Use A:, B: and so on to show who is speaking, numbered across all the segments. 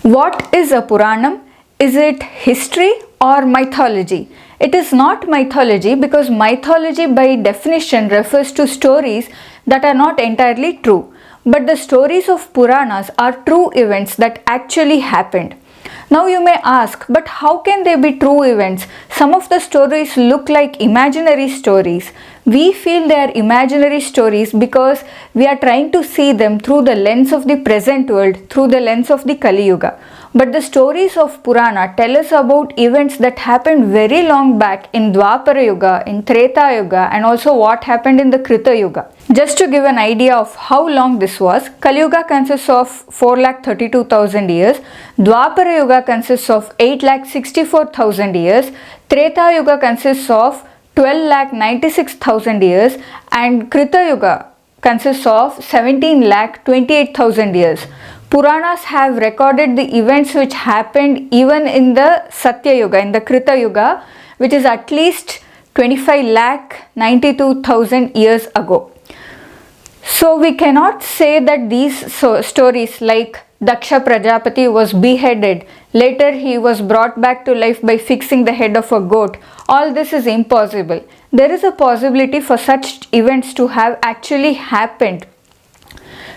A: What is a Puranam? Is it history or mythology? It is not mythology because mythology by definition refers to stories that are not entirely true. But the stories of Puranas are true events that actually happened. Now you may ask, but how can they be true events? Some of the stories look like imaginary stories. We feel they are imaginary stories because we are trying to see them through the lens of the present world, through the lens of the Kali Yuga. But the stories of Purana tell us about events that happened very long back in Dwapara Yuga, in Treta Yuga, and also what happened in the Krita Yuga. Just to give an idea of how long this was, Kali Yuga consists of 4,32,000 years, Dwapara Yuga consists of 8,64,000 years, Treta Yuga consists of 12,96,000 years, and Krita Yuga consists of 17,28,000 years. Puranas have recorded the events which happened even in the Satya Yuga, in the Krita Yuga, which is at least 25,92,000 years ago. So we cannot say that these stories like Daksha Prajapati was beheaded, later he was brought back to life by fixing the head of a goat. All this is impossible. There is a possibility for such events to have actually happened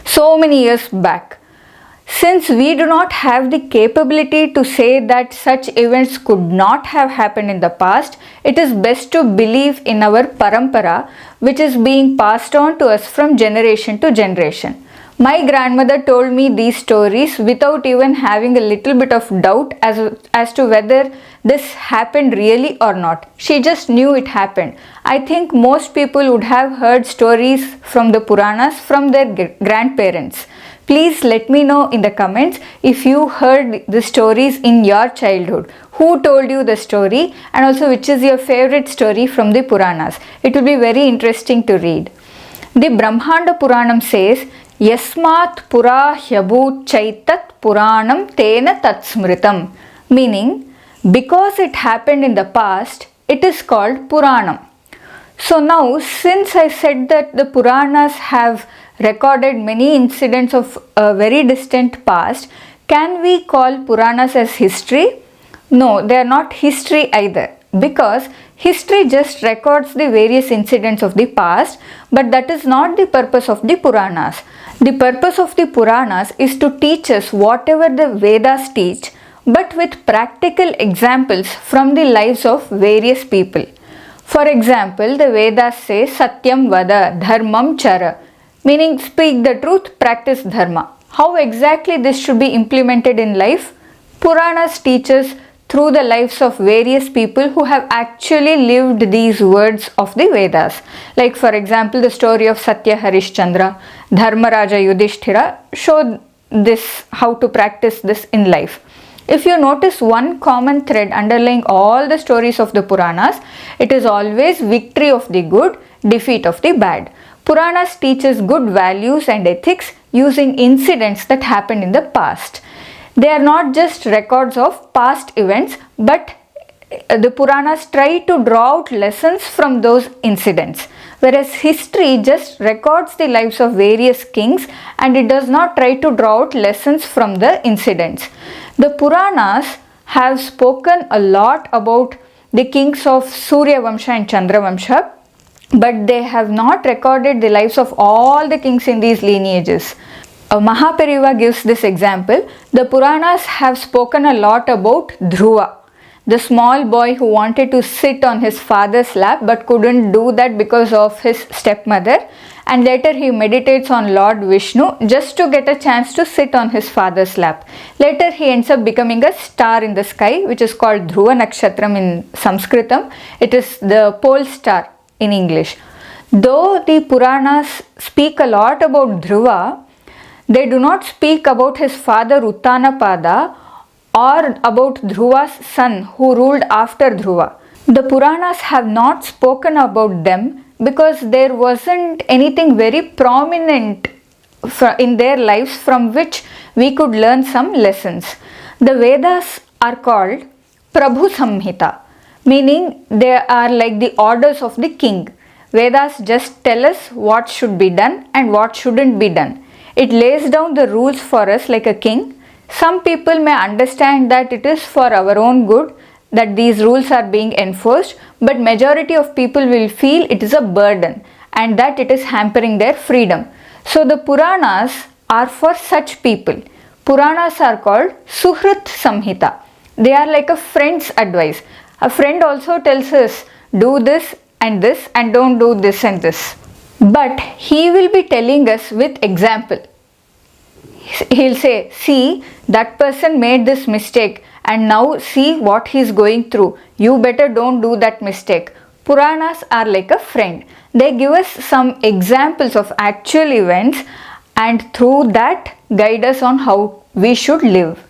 A: so many years back. Since we do not have the capability to say that such events could not have happened in the past, it is best to believe in our parampara, which is being passed on to us from generation to generation. My grandmother told me these stories without even having a little bit of doubt as to whether this happened really or not. She just knew it happened. I think most people would have heard stories from the Puranas from their grandparents. Please let me know in the comments if you heard the stories in your childhood. Who told you the story, and also which is your favorite story from the Puranas. It will be very interesting to read. The Brahmanda Puranam says, Yasmat pura hyabhut chaitat Puranam tena tatsmritam, meaning because it happened in the past, it is called Puranam. So now, since I said that the Puranas have recorded many incidents of a very distant past, can we call Puranas as history? No, they are not history either, because history just records the various incidents of the past, but that is not the purpose of the Puranas. The purpose of the Puranas is to teach us whatever the Vedas teach, but with practical examples from the lives of various people. For example, the Vedas say Satyam Vada, Dharmam Chara, meaning speak the truth, practice dharma. How exactly this should be implemented in life? Puranas teach us through the lives of various people who have actually lived these words of the Vedas. Like for example, the story of Satya Harishchandra, Dharmaraja Yudhishthira show this, how to practice this in life. If you notice one common thread underlying all the stories of the Puranas, it is always victory of the good, defeat of the bad. Puranas teaches good values and ethics using incidents that happened in the past. They are not just records of past events, but the Puranas try to draw out lessons from those incidents. Whereas history just records the lives of various kings and it does not try to draw out lessons from the incidents. The Puranas have spoken a lot about the kings of Suryavamsha and Chandravamsha, but they have not recorded the lives of all the kings in these lineages. Mahaperiva gives this example. The Puranas have spoken a lot about Dhruva, the small boy who wanted to sit on his father's lap but couldn't do that because of his stepmother, and later he meditates on Lord Vishnu just to get a chance to sit on his father's lap. Later he ends up becoming a star in the sky, which is called Dhruva Nakshatram in Sanskritam. It is the pole star in English. Though the Puranas speak a lot about Dhruva, they do not speak about his father Uttanapada or about Dhruva's son who ruled after Dhruva. The Puranas have not spoken about them because there wasn't anything very prominent in their lives from which we could learn some lessons. The Vedas are called Prabhu Samhita, meaning they are like the orders of the king. Vedas just tell us what should be done and what shouldn't be done. It lays down the rules for us like a king. Some people may understand that it is for our own good that these rules are being enforced, but majority of people will feel it is a burden and that it is hampering their freedom. So the Puranas are for such people. Puranas are called Suhrit Samhita. They are like a friend's advice. A friend also tells us, do this and don't do this and this. But he will be telling us with example. He'll say, see, that person made this mistake and now see what he's going through. You better don't do that mistake. Puranas are like a friend. They give us some examples of actual events and through that guide us on how we should live.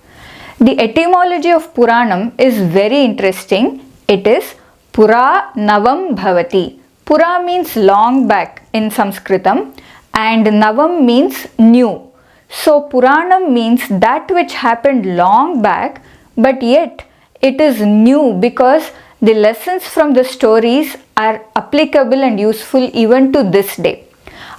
A: The etymology of Puranam is very interesting. It is Pura Navam Bhavati. Pura means long back in Sanskritam and Navam means new. So Puranam means that which happened long back, but yet it is new because the lessons from the stories are applicable and useful even to this day.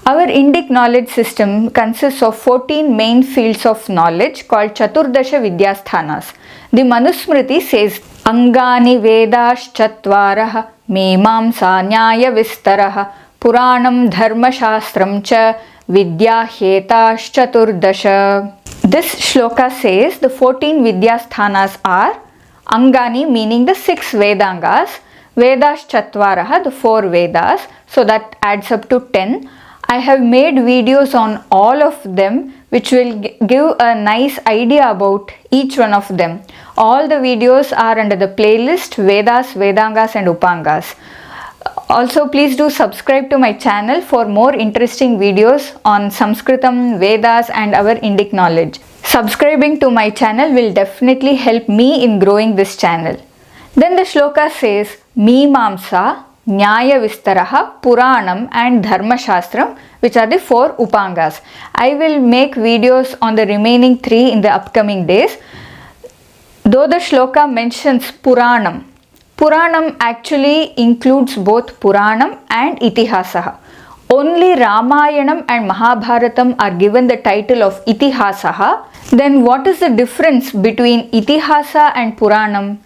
A: Our Indic knowledge system consists of 14 main fields of knowledge called Chaturdasha Vidyasthanas. The Manusmriti says, Angani Vedash Chatvarah Memamsa Nyaya Vistaraha Puranam Dharma Shastram Cha Vidya Hetash Chaturdasha. This shloka says the 14 Vidyasthanas are Angani, meaning the 6 Vedangas, Vedash Chatvaraha, the 4 Vedas, so that adds up to 10. I have made videos on all of them which will give a nice idea about each one of them. All the videos are under the playlist Vedas, Vedangas and Upangas. Also, please do subscribe to my channel for more interesting videos on Sanskritam, Vedas and our Indic knowledge. Subscribing to my channel will definitely help me in growing this channel. Then the shloka says, Mimamsa, Nyaya Vistaraha, Puranam and Dharma Shastram, which are the 4 Upangas. I will make videos on the remaining 3 in the upcoming days. Though the shloka mentions Puranam, Puranam actually includes both Puranam and Itihasa. Only Ramayanam and Mahabharatam are given the title of Itihasa. Then what is the difference between Itihasa and Puranam?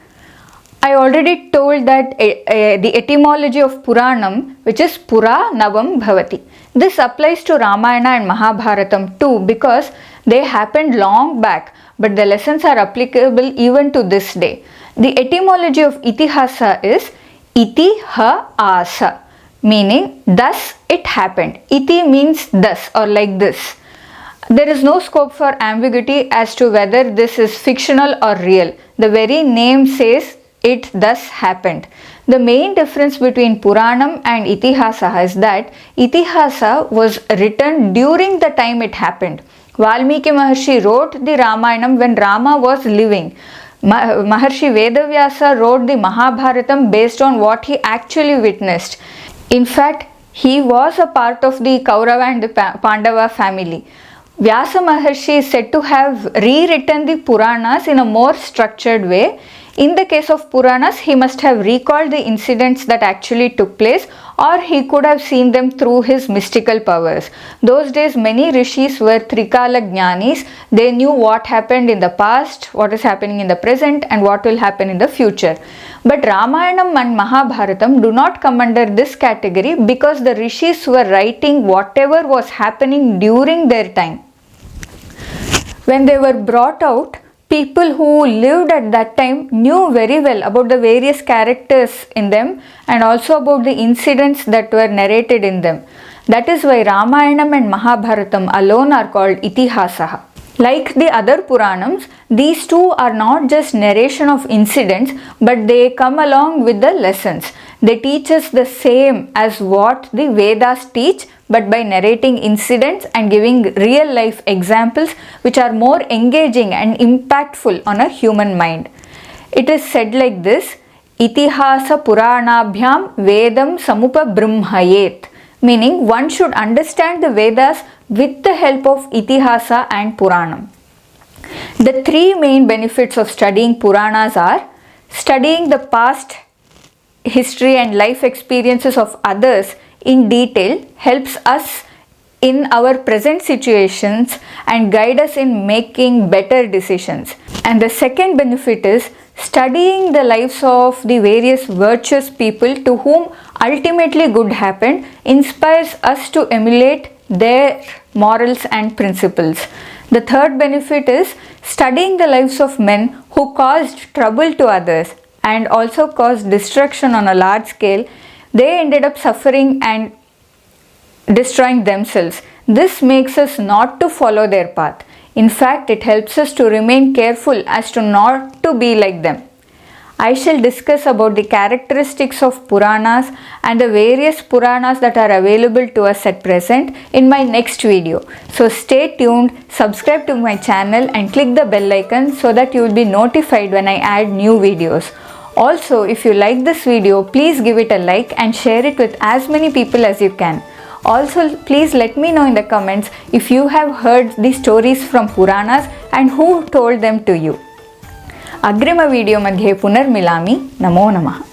A: I already told that the etymology of Puranam, which is Pura Navam Bhavati. This applies to Ramayana and Mahabharatam too because they happened long back, but the lessons are applicable even to this day. The etymology of Itihasa is Itihasa, meaning thus it happened. Iti means thus or like this. There is no scope for ambiguity as to whether this is fictional or real. The very name says it thus happened. The main difference between Puranam and Itihasa is that Itihasa was written during the time it happened. Valmiki Maharshi wrote the Ramayanam when Rama was living. Maharshi Vedavyasa wrote the Mahabharatam based on what he actually witnessed. In fact, he was a part of the Kaurava and the Pandava family. Vyasa Maharshi is said to have rewritten the Puranas in a more structured way. In the case of Puranas, he must have recalled the incidents that actually took place, or he could have seen them through his mystical powers. Those days, many rishis were Trikala Jnanis. They knew what happened in the past, what is happening in the present, and what will happen in the future. But Ramayanam and Mahabharatam do not come under this category because the rishis were writing whatever was happening during their time. When they were brought out, people who lived at that time knew very well about the various characters in them and also about the incidents that were narrated in them. That is why Ramayanam and Mahabharatam alone are called Itihasa. Like the other Puranams, these two are not just narration of incidents, but they come along with the lessons. They teach us the same as what the Vedas teach, but by narrating incidents and giving real life examples which are more engaging and impactful on a human mind. It is said like this, Itihasa Puranabhyam Vedam Samupa Brahmayet, meaning one should understand the Vedas with the help of Itihasa and Puranam. The 3 main benefits of studying Puranas are studying the past history and life experiences of others in detail helps us in our present situations and guide us in making better decisions. And the second benefit is studying the lives of the various virtuous people to whom ultimately good happened inspires us to emulate their morals and principles. The third benefit is studying the lives of men who caused trouble to others and also caused destruction on a large scale. They ended up suffering and destroying themselves. This makes us not to follow their path. In fact, it helps us to remain careful as to not to be like them. I shall discuss about the characteristics of Puranas and the various Puranas that are available to us at present in my next video. So stay tuned, subscribe to my channel and click the bell icon so that you will be notified when I add new videos. Also, if you like this video, please give it a like and share it with as many people as you can. Also, please let me know in the comments if you have heard the stories from Puranas and who told them to you. अग्रिम video मध्ये पुनर्मिलामि. नमो नमः.